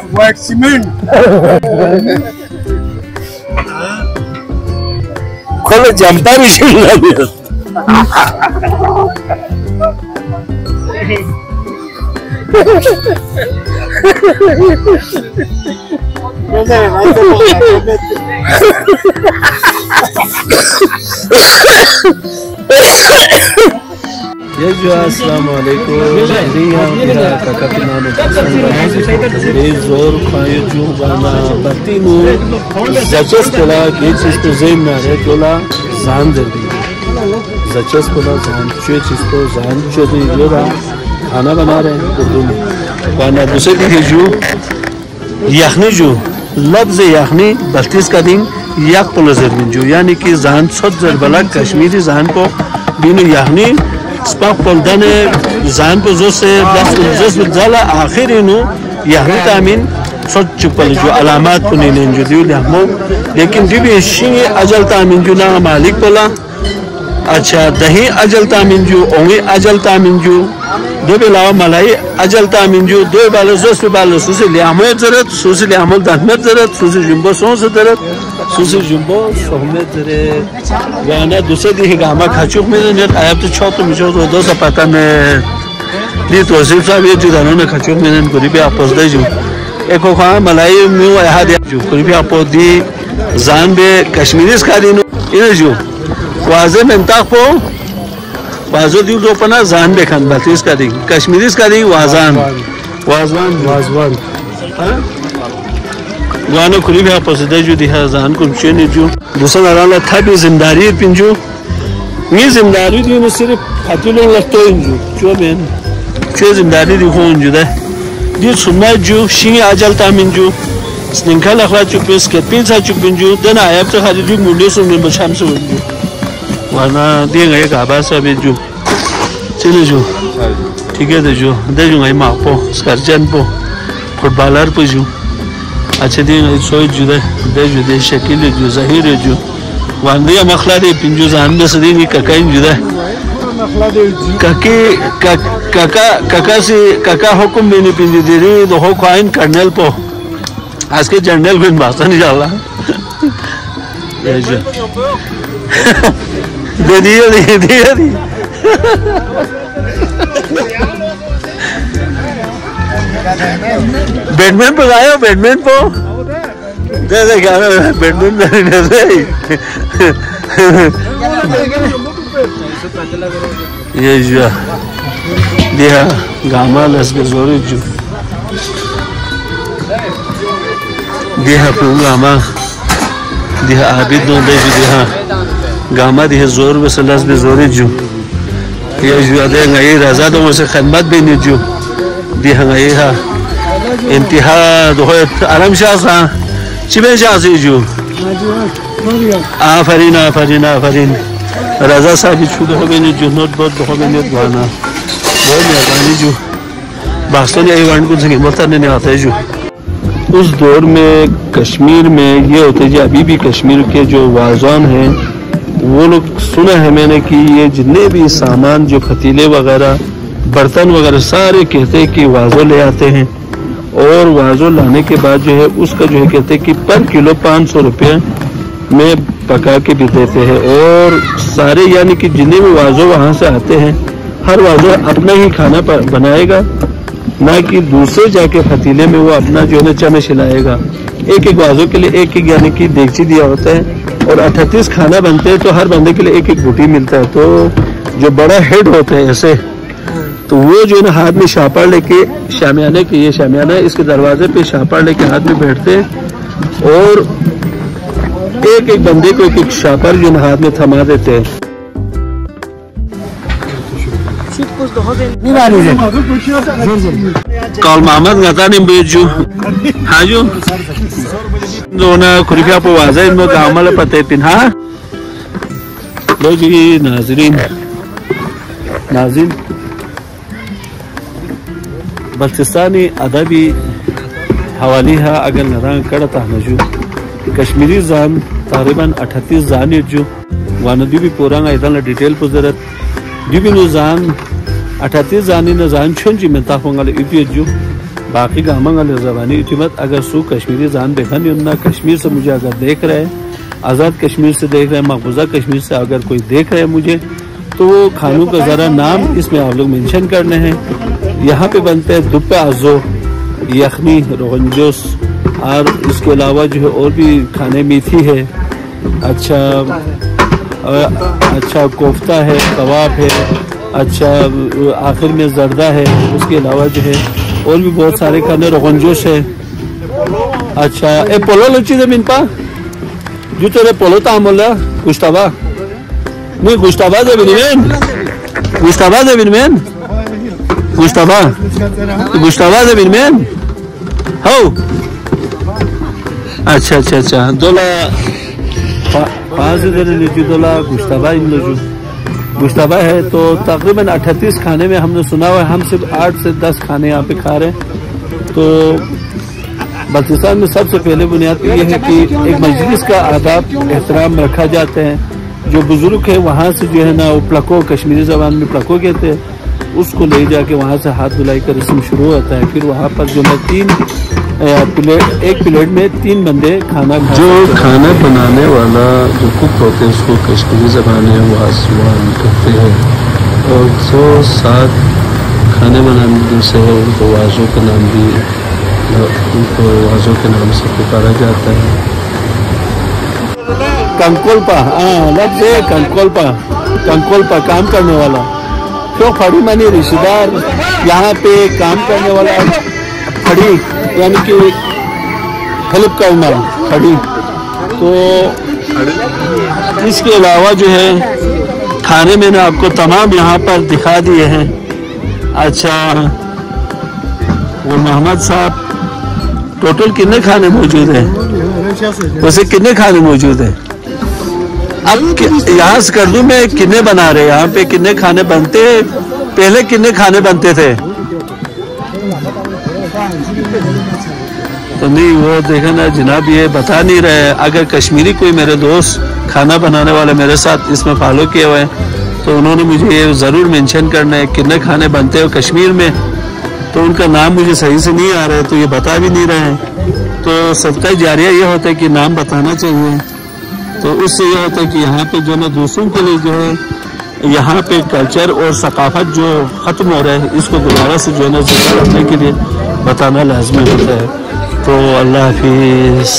White cement. Kalau jumper isi lagi. ये जो अस्सलाम वालेकुम जोर खाए जो बना बत्ती नु जचस कोला के चीज तो जेम ना रे कोला जान दे दी जचस कोला जान चीज तो जान जो दी जोरा खाना बना रहे हैं उर्दू में बना दूसरे की जो यखनी जो लफ्ज यखनी 32 का दिन यक पुलजर जो यानी कि जान सद जरबला कश्मीरी जान को बिन यखनी स्पाक पलदाने जान को जो से दस जाला आखिर इनो यहनी तामीन सच चुपल जो अलामत पुने ने जो दियो लहमो लेकिन भी शिंग अजल तामीन जो ना मालिक बोला अच्छा दही अजल तामीन जो ओंगे अजल तामीन जो दो बेलाव मलाई अजल तामीन जो दो बालो जोस बालो सुसे लियामो जरत सुसे लियामो दहमत जरत सुसे जुम्बो सोस जरत सुसे जुम्बो सोहमत जरत याना दूसरे दी गामा खाचुक में ने आयब तो छोट मिजो तो दो सपाता ने नी तो सिर्फ सब ये जुदानो ने खाचुक में ने कोरी पे आपस दे जो एको खा मलाई म्यू यहां दे जो कोरी पे आपो दी जान बे कश्मीरी का दिन ये जो वाजे में ताको वाजो दिल तो पना जान बेखान 32 का दिन कश्मीरी का दिन वाजान वाजवान वाजवान हां गानो खुली भी आपस दे जो दी जान को चेनी जो दूसरा नाला था भी जिम्मेदारी पिंजो ये जिम्मेदारी दी न सिर्फ फातिलों लगतो जो में जो जिम्मेदारी दी हो जो दे दी सुनना जो शिंग अजल तामिन जो स्निंखल अखला चुपिस के पिंसा चुपिन जो देना आयब तो खाली जो मुंडे सुनने बचाम से जो वाना दिए एक आवाज अभी जो चले जो ठीक है जो दे जो गई मापो स्कर्जन पो फुटबॉलर पे जो अच्छे दिन सोच जो दे शकील जो ज़हीर जो वांदिया मखला दे पिंजो जान में सदी नहीं ककाइन जो दे काका हुक्म में नहीं पिंजो दे रही तो हो खाइन कर्नल पो आज के जनरल को बात नहीं जाला दे दिया बैटमैन पे आयो बैटमैन पे दे क्या बैटमैन दे ये जो दिया गामा लस के जोरी जो दिया गामा दिया आबिद दो दे जो दिया गामा दिया जोर बस लस के जोरी जो ये जो दे गई रजा तो मुझसे खिदमत भी नहीं जो दिया गई है इंतहा दो आराम शाह चिबे शाह से जो आफरीन आफरीन आफरीन रजा साहब छूट हो गए जो नोट बहुत हो गए दुआना बहुत मेहरबानी जो पाकिस्तानी आईवान को सके मतलब नहीं आता है जो उस दौर में कश्मीर में ये होते जो अभी भी कश्मीर के जो वाज़ान हैं वो लोग सुना है मैंने कि ये जितने भी सामान जो पतीले वगैरह बर्तन वगैरह सारे कहते हैं कि वाज़ो ले आते हैं और वाज़ो लाने के बाद जो है उसका जो है कहते हैं कि पर किलो 500 रुपये में पका के भी देते हैं और सारे यानी कि जितने भी वाज़ो वहाँ से आते हैं हर वाज़ो अपना ही खाना बनाएगा ना कि दूसरे जाके पतीले में वो अपना जो है चने खिलाएगा एक एक वाज़ो के लिए एक एक यानी कि देगची दिया होता है और 38 खाना बनते हैं, तो हर बंदे के लिए एक एक बूटी मिलता है। तो जो बड़ा हेड होते हैं ऐसे, तो वो जो है ना हाथ में शापर लेके, शामियाने के ये शामियाना है, इसके दरवाजे पे शापर लेके हाथ में बैठते हैं और एक एक बंदे को एक एक शापर जो है हाथ में थमा देते हैं। Kalau Muhammad ngatain baju, haju, zona kuriya puasa ini mau kamal patetin ha? Logi nazirin, nazin, Baltistani adabi hawaliha agar narang karata maju, Kashmiri zan taqriban 38 zani ju, wanadi भी पुराना इतना डिटेल पुजरत, डिबी नुजान 38 जानी न जान छोन जी मिलता होंगे इतने जो बाकी गामंग वाले ज़बानी इतमत अगर सू कश्मीरी जान देखा नहीं उन्ना कश्मीर से मुझे अगर देख रहे हैं, आज़ाद कश्मीर से देख रहे हैं, मकबूजा कश्मीर से अगर कोई देख रहे हैं मुझे, तो वो खानों का ज़रा नाम इसमें आप लोग मेंशन करने हैं। यहाँ पे बनते हैं दुप्पे आज़ो, यखनी, रोगन जोश और इसके अलावा जो है और भी खाने मीठी है, अच्छा कोफ्ता है, कबाब है, अच्छा आखिर में जर्दा है, उसके अलावा जो है और भी बहुत सारे खाने, रोगनजोश है। अच्छा ए पोलो लुची दे मिनपा जो तेरे पोलो तामुला गुस्ताबा नहीं गुस्ताबा दे बिनमेन गुस्ताबा दे बिनमेन गुस्ताबा दे बिनमेन हो अच्छा दोला 5 $2 गुस्ताबा इन लोजू गुस्ताबा है। तो तकरीबन 38 खाने में हमने सुना हुआ है, हम सिर्फ 8 से 10 खाने यहाँ पे खा रहे हैं। तो बल्तिस्तान में सबसे पहले बुनियाद ये है कि एक मजलिस का आदाब एहतराम रखा जाते हैं। जो बुजुर्ग है वहाँ से जो है ना वो प्लको, कश्मीरी ज़बान में प्लको कहते हैं, उसको ले जाके वहाँ से हाथ धुलाई का रस्म शुरू होता है। फिर वहाँ पर जो है एक प्लेट में 3 बंदे खाना जो खाना बनाने वाला जो कुक होते हैं उसको कश्मीरी ज़बान में वाज़वान कहते हैं, और जो साथ खाने बनाने से है उनको वाज़ों का नाम भी उनको वाज़ों के नाम से पुकारा जाता है। कंकोलपा, लफ्ज़ है कंकोलपा काम करने वाला, तो फड़ी मानी रिश्तेदार यहाँ पे काम करने वाला फड़ी यानी कि हेल्प करना खड़ी। तो इसके अलावा जो है खाने मैंने आपको तमाम यहाँ पर दिखा दिए हैं। अच्छा वो मोहम्मद साहब टोटल कितने खाने मौजूद हैं, वैसे कितने खाने मौजूद हैं? अब यहाँ से कर दूँ मैं कितने बना रहे, यहाँ पे कितने खाने बनते, पहले कितने खाने बनते थे? तो नहीं वो देखा ना जनाब, ये बता नहीं रहे। अगर कश्मीरी कोई मेरे दोस्त खाना बनाने वाले मेरे साथ इसमें फॉलो किए हुए हैं तो उन्होंने मुझे ये ज़रूर मेंशन करना है कितने खाने बनते हो कश्मीर में। तो उनका नाम मुझे सही से नहीं आ रहा है, तो ये बता भी नहीं रहे हैं। तो सदका जारिया ये होता है कि नाम बताना चाहिए। तो उससे ये होता है कि यहाँ पे जो है दूसरों के लिए जो है यहाँ पे कल्चर और सकाफत जो ख़त्म हो रहा है इसको दोबारा से जो है ना जिंदा रखने के लिए बताना लाजमी होता है। तो अल्लाह हाफिज़।